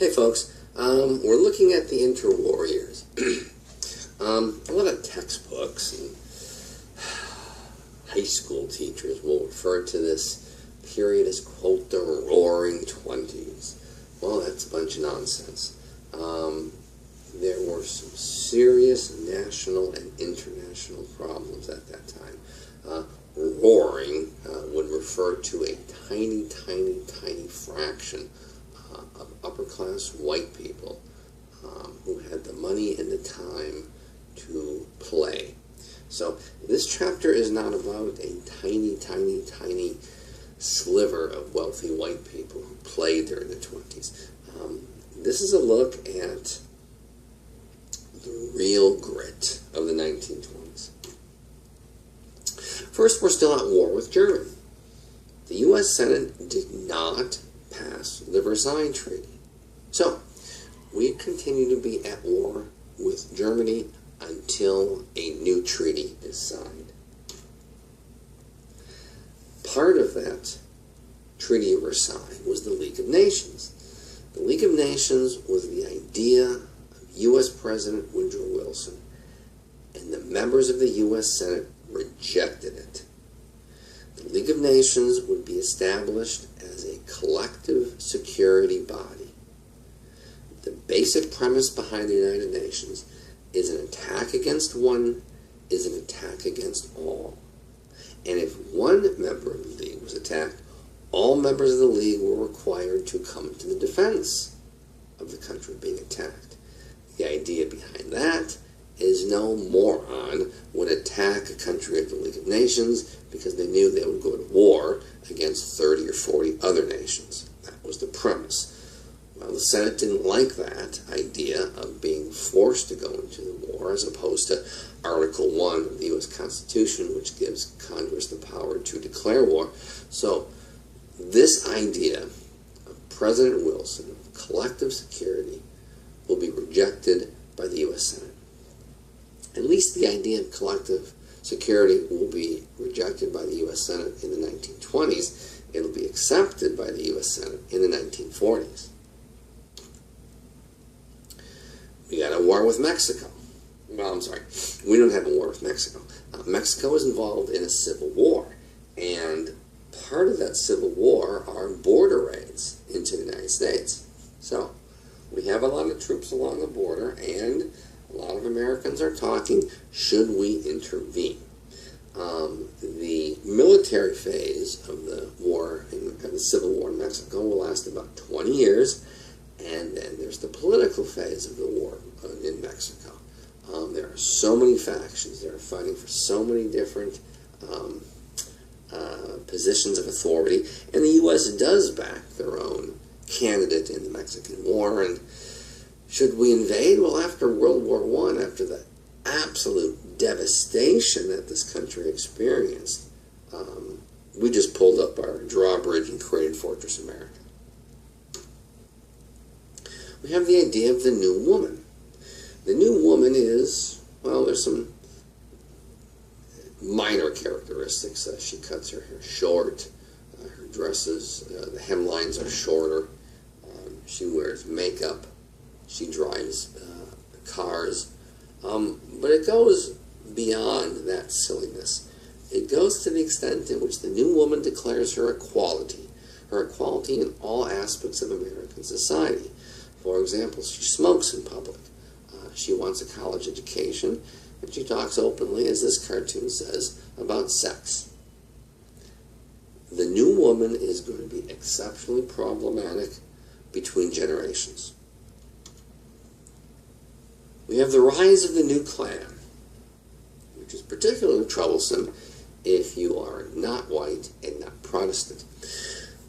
Hey folks, we're looking at the Interwar Years. A lot of textbooks and high school teachers will refer to this period as, quote, the Roaring Twenties. Well, that's a bunch of nonsense. There were some serious national and international problems at that time. Roaring would refer to a tiny fraction of upper-class white people who had the money and the time to play. So this chapter is not about a tiny sliver of wealthy white people who played during the 20s. This is a look at the real grit of the 1920s. First, we're still at war with Germany. The U.S. Senate did not pass the Versailles Treaty. So, we continue to be at war with Germany until a new treaty is signed. Part of that Treaty of Versailles was the League of Nations. The League of Nations was the idea of U.S. President Woodrow Wilson, and the members of the U.S. Senate rejected it. The League of Nations would be established as a collective security body. The basic premise behind the United Nations is an attack against one is an attack against all. And if one member of the League was attacked, all members of the League were required to come to the defense of the country being attacked. The idea behind that is no moron would attack a country of the League of Nations because they knew they would go to war against 30 or 40 other nations. That was the premise. Well, the Senate didn't like that idea of being forced to go into the war, as opposed to Article 1 of the U.S. Constitution, which gives Congress the power to declare war. So this idea of President Wilson, of collective security, will be rejected by the U.S. Senate. At least the idea of collective security will be rejected by the U.S. Senate in the 1920s. It'll be accepted by the U.S. Senate in the 1940s. We got a war with Mexico. Well, I'm sorry. We don't have a war with Mexico. Mexico is involved in a civil war. And part of that civil war are border raids into the United States. So, we have a lot of troops along the border, and a lot of Americans are talking, should we intervene? The military phase of the war, of the Civil War in Mexico, will last about 20 years, and then there's the political phase of the war in Mexico. There are so many factions that are fighting for so many different positions of authority, and the U.S. does back their own candidate in the Mexican War. And should we invade? Well, after World War I, after the absolute devastation that this country experienced, we just pulled up our drawbridge and created Fortress America. We have the idea of the new woman. The new woman is, well, there's some minor characteristics. She cuts her hair short, her dresses, the hemlines are shorter, she wears makeup, she drives cars, but it goes beyond that silliness. It goes to the extent in which the new woman declares her equality in all aspects of American society. For example, she smokes in public, she wants a college education, and she talks openly, as this cartoon says, about sex. The new woman is going to be exceptionally problematic between generations. We have the rise of the new Klan, which is particularly troublesome if you are not white and not Protestant.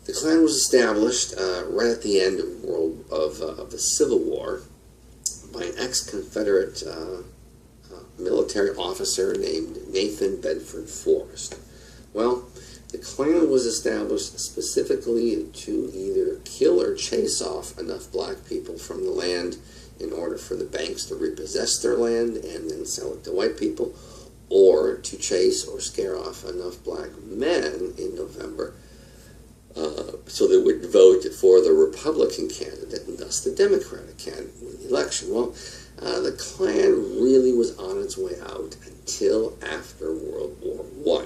The Klan was established right at the end of the Civil War by an ex-Confederate military officer named Nathan Bedford Forrest. Well, the Klan was established specifically to either kill or chase off enough black people from the land in order for the banks to repossess their land and then sell it to white people, or to chase or scare off enough black men in November so they would vote for the Republican candidate and thus the Democratic candidate in the election. Well, the Klan really was on its way out until after World War I.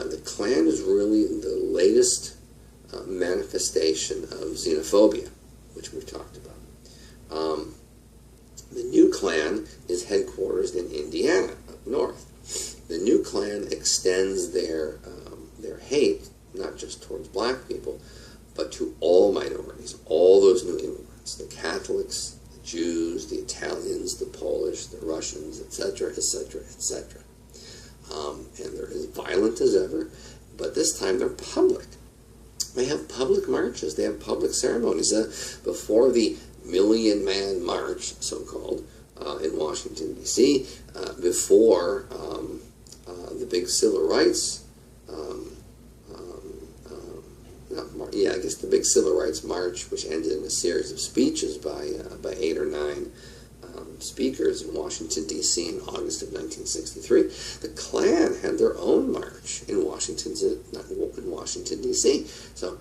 The Klan is really the latest manifestation of xenophobia, which we've talked about. The new Klan is headquartered in Indiana, up north. The new Klan extends their hate not just towards black people, but to all minorities, all those new immigrants, the Catholics, the Jews, the Italians, the Polish, the Russians, etc., etc., etc. And they're as violent as ever, but this time they're public. They have public marches, they have public ceremonies. Before the Million Man March, so-called, in Washington, D.C., before the big civil rights the big Civil Rights March, which ended in a series of speeches by 8 or 9 speakers in Washington, D.C. in August of 1963. The Klan had their own march in Washington, D.C. So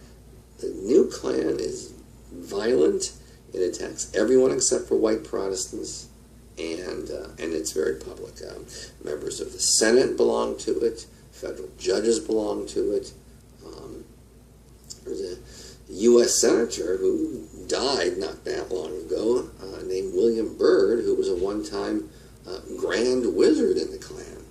the new Klan is violent. It attacks everyone except for white Protestants, and it's very public. Members of the Senate belong to it. Federal judges belong to it. There's a U.S. Senator who died not that long ago, named William Byrd, who was a one-time Grand Wizard in the Klan.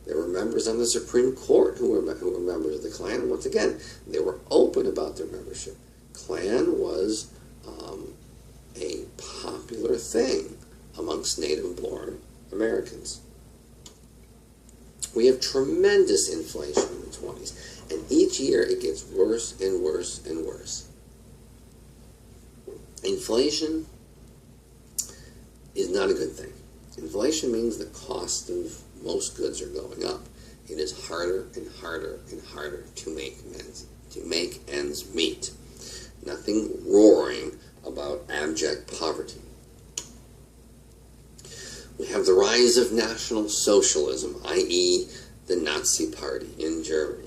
There were members on the Supreme Court who were members of the Klan, and once again, they were open about their membership. Klan was a popular thing amongst native-born Americans. We have tremendous inflation in the 20s. And each year it gets worse and worse and worse. Inflation is not a good thing. Inflation means the cost of most goods are going up. It is harder and harder and harder to make ends meet. Nothing roaring about abject poverty. We have the rise of National Socialism, i.e. the Nazi Party in Germany.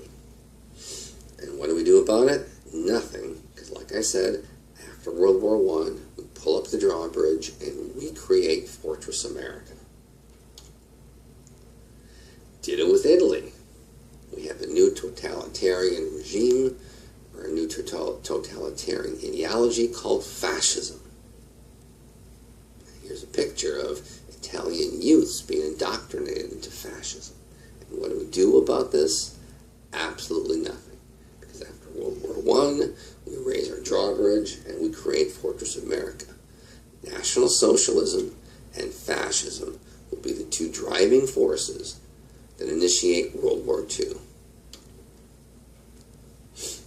And what do we do about it? Nothing, because like I said, after World War I, we pull up the drawbridge and we create Fortress America. Did it with Italy. We have a new totalitarian regime, or a new totalitarian ideology called fascism. Here's a picture of Italian youths being indoctrinated into fascism. And what do we do about this? Absolutely nothing. After World War I, we raise our drawbridge and we create Fortress America. National Socialism and fascism will be the two driving forces that initiate World War II.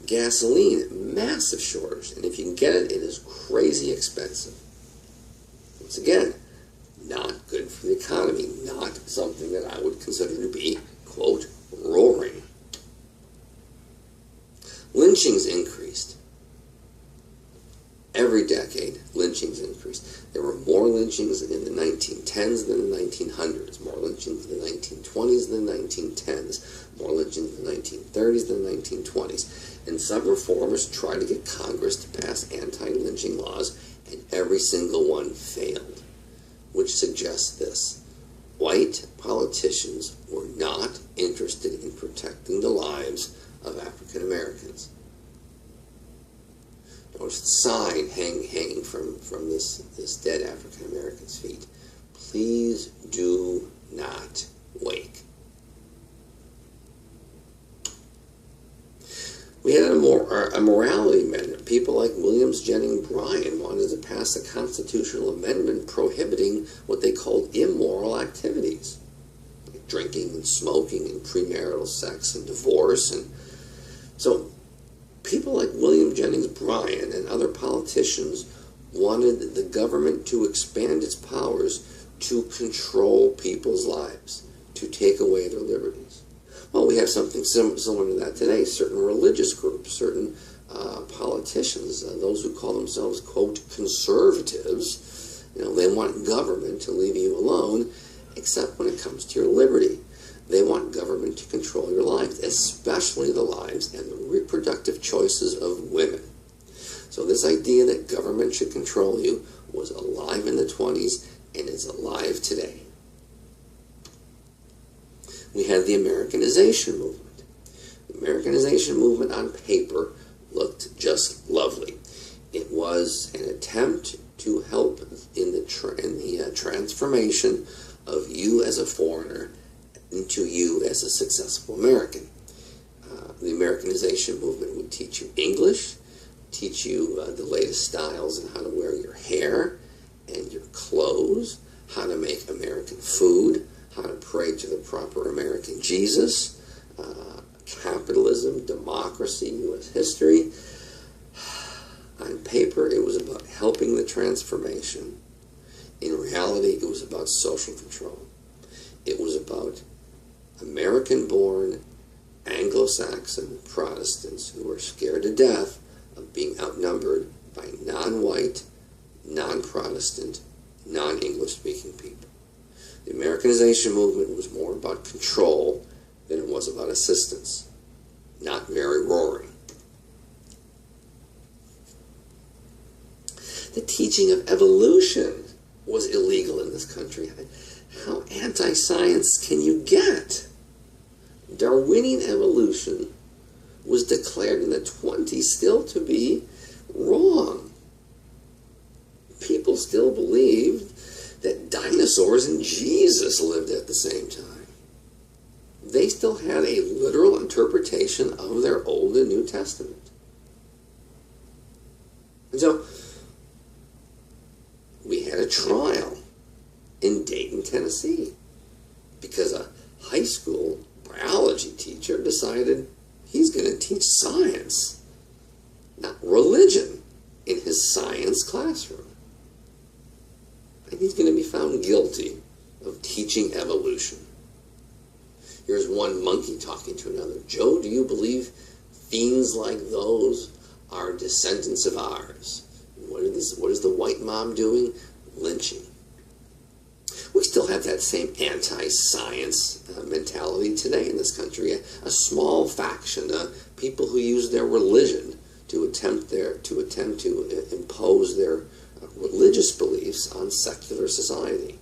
Gasoline, massive shortage, and if you can get it, it is crazy expensive. Once again, not good for the economy, not something that I would consider to be, quote, roaring. Lynchings increased. Every decade, lynchings increased. There were more lynchings in the 1910s than the 1900s, more lynchings in the 1920s than the 1910s, more lynchings in the 1930s than the 1920s. And some reformers tried to get Congress to pass anti-lynching laws, and every single one failed, which suggests this. White politicians were not interested in protecting the lives of African Americans. Notice the sign hanging from this dead African American's feet. Please do not wake. We had a morality amendment. People like William Jennings Bryan wanted to pass a constitutional amendment prohibiting what they called immoral activities, like drinking and smoking and premarital sex and divorce. And so people like William Jennings Bryan and other politicians wanted the government to expand its powers to control people's lives, to take away their liberties. Well, we have something similar to that today. Certain religious groups, certain politicians, those who call themselves, quote, conservatives, they want government to leave you alone, except when it comes to your liberty. They want government to control your lives, especially the lives and the reproductive choices of women. So this idea that government should control you was alive in the 20s and is alive today. We had the Americanization movement. The Americanization movement on paper looked just lovely. It was an attempt to help in the transformation of you as a foreigner into you as a successful American. The Americanization movement would teach you English, teach you the latest styles and how to wear your hair and your clothes, how to make American food, how to pray to the proper American Jesus, capitalism, democracy, U.S. history. On paper, it was about helping the transformation. In reality, it was about social control. It was about American-born Anglo-Saxon Protestants who were scared to death of being outnumbered by non-white, non-Protestant, non-English-speaking people. The Americanization movement was more about control than it was about assistance. Not very roaring. The teaching of evolution was illegal in this country. How anti-science can you get? Darwinian evolution was declared in the 20s still to be wrong. People still believed that dinosaurs and Jesus lived at the same time. They still had a literal interpretation of their Old and New Testament. And so, we had a trial in Dayton, Tennessee, because a high school biology teacher decided he's going to teach science, not religion, in his science classroom. And he's going to be found guilty of teaching evolution. Here's one monkey talking to another. Joe, do you believe fiends like those are descendants of ours? What is the white mom doing? Lynching. We still have that same anti-science mentality today in this country. A small faction, people who use their religion to attempt to impose their religious beliefs on secular society.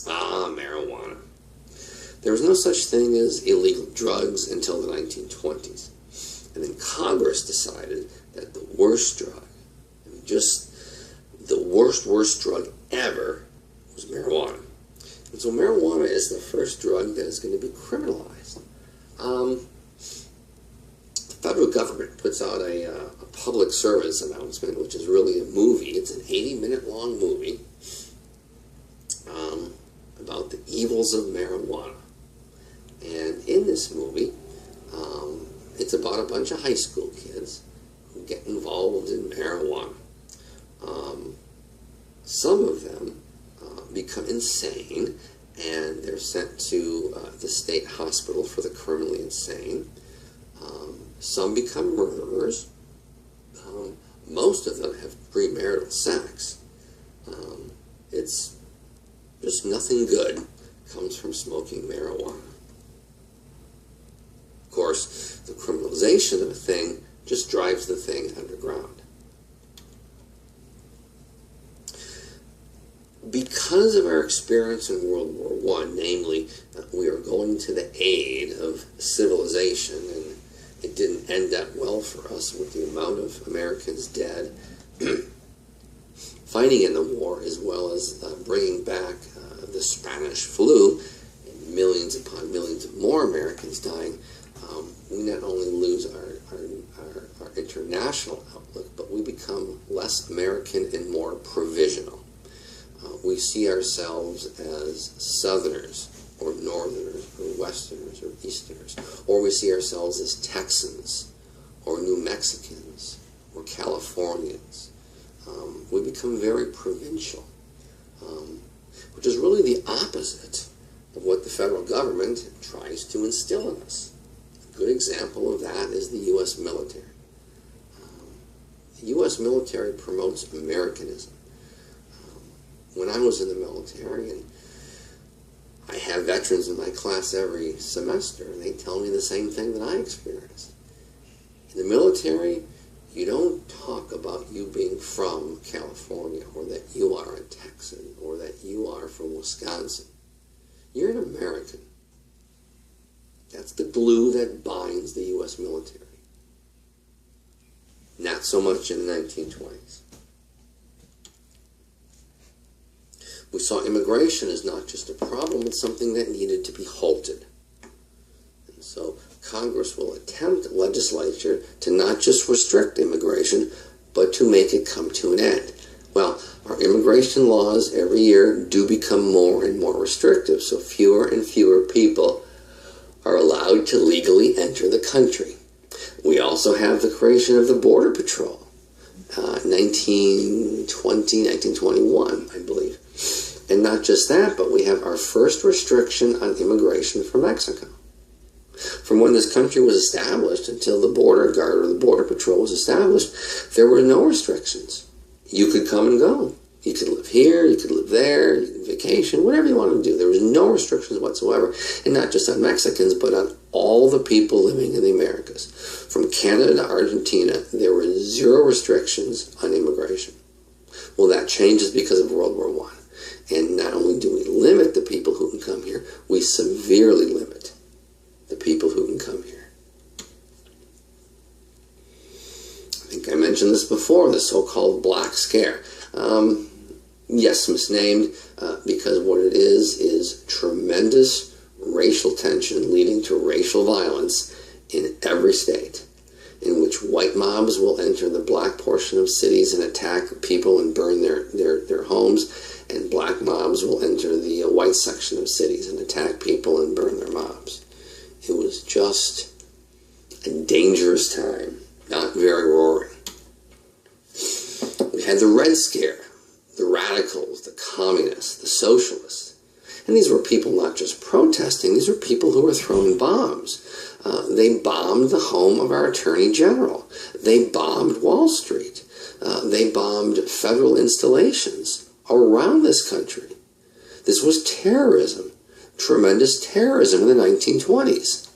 Marijuana. There was no such thing as illegal drugs until the 1920s. And then Congress decided that the worst drug, just the worst drug ever, was marijuana. And so marijuana is the first drug that is going to be criminalized. The federal government puts out a public service announcement, which is really a movie. It's an 80-minute long movie about the evils of marijuana. And in this movie, it's about a bunch of high school kids who get involved in marijuana. Some of them become insane, and they're sent to the state hospital for the criminally insane. Some become murderers. Most of them have premarital sex. It's just nothing good comes from smoking marijuana. Of course, the criminalization of a thing just drives the thing underground. Because of our experience in World War I, namely, we are going to the aid of civilization, and it didn't end up well for us with the amount of Americans dead fighting in the war, as well as bringing back the Spanish flu, and millions upon millions of more Americans dying. We not only lose our international outlook, but we become less American and more provisional. We see ourselves as Southerners, or Northerners, or Westerners, or Easterners, or we see ourselves as Texans, or New Mexicans, or Californians. We become very provincial, which is really the opposite of what the federal government tries to instill in us. A good example of that is the U.S. military. The U.S. military promotes Americanism. When I was in the military, and I have veterans in my class every semester, and they tell me the same thing that I experienced. In the military, you don't talk about you being from California, or that you are a Texan, or that you are from Wisconsin. You're an American. That's the glue that binds the U.S. military. Not so much in the 1920s. We saw immigration as not just a problem, but something that needed to be halted. And so Congress will attempt, legislature, to not just restrict immigration, but to make it come to an end. Well, our immigration laws every year do become more and more restrictive, so fewer and fewer people are allowed to legally enter the country. We also have the creation of the Border Patrol, 1920, 1921, I believe. And not just that, but we have our first restriction on immigration from Mexico. From when this country was established until the Border Guard or the Border Patrol was established, there were no restrictions. You could come and go. You could live here, you could live there, you could vacation, whatever you wanted to do. There was no restrictions whatsoever, and not just on Mexicans, but on all the people living in the Americas. From Canada to Argentina, there were zero restrictions on immigration. Well, that changes because of World War I. And not only do we limit the people who can come here, we severely limit the people who can come here. I think I mentioned this before, the so-called Black Scare. Yes, misnamed, because what it is tremendous racial tension leading to racial violence in every state, in which white mobs will enter the black portion of cities and attack people and burn their homes, and black mobs will enter the white section of cities and attack people and burn their mobs. It was just a dangerous time, not very roaring. We had the Red Scare, the radicals, the communists, the socialists. And these were people not just protesting, these were people who were throwing bombs. They bombed the home of our Attorney General. They bombed Wall Street. They bombed federal installations around this country. This was terrorism, tremendous terrorism in the 1920s.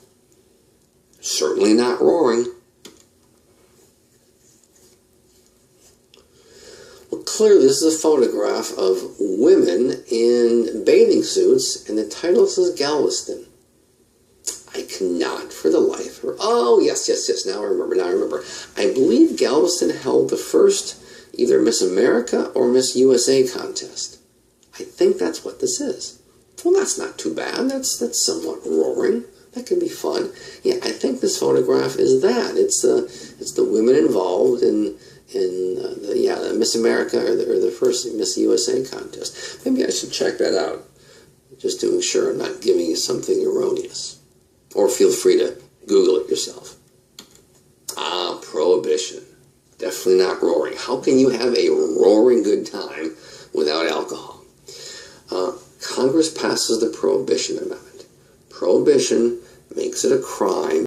Certainly not roaring. Well, clearly this is a photograph of women in bathing suits, and the title says Galveston. I cannot for the life of... Oh, yes, now I remember. I believe Galveston held the first either Miss America or Miss USA contest. I think that's what this is. Well, that's not too bad. That's somewhat roaring. That can be fun. Yeah, I think this photograph is that. It's the women involved in the Miss America or the first Miss USA contest. Maybe I should check that out, just to ensure I'm not giving you something erroneous. Or feel free to Google it yourself. Ah, Prohibition. Definitely not roaring. How can you have a roaring good time without alcohol? Congress passes the Prohibition Amendment. Prohibition makes it a crime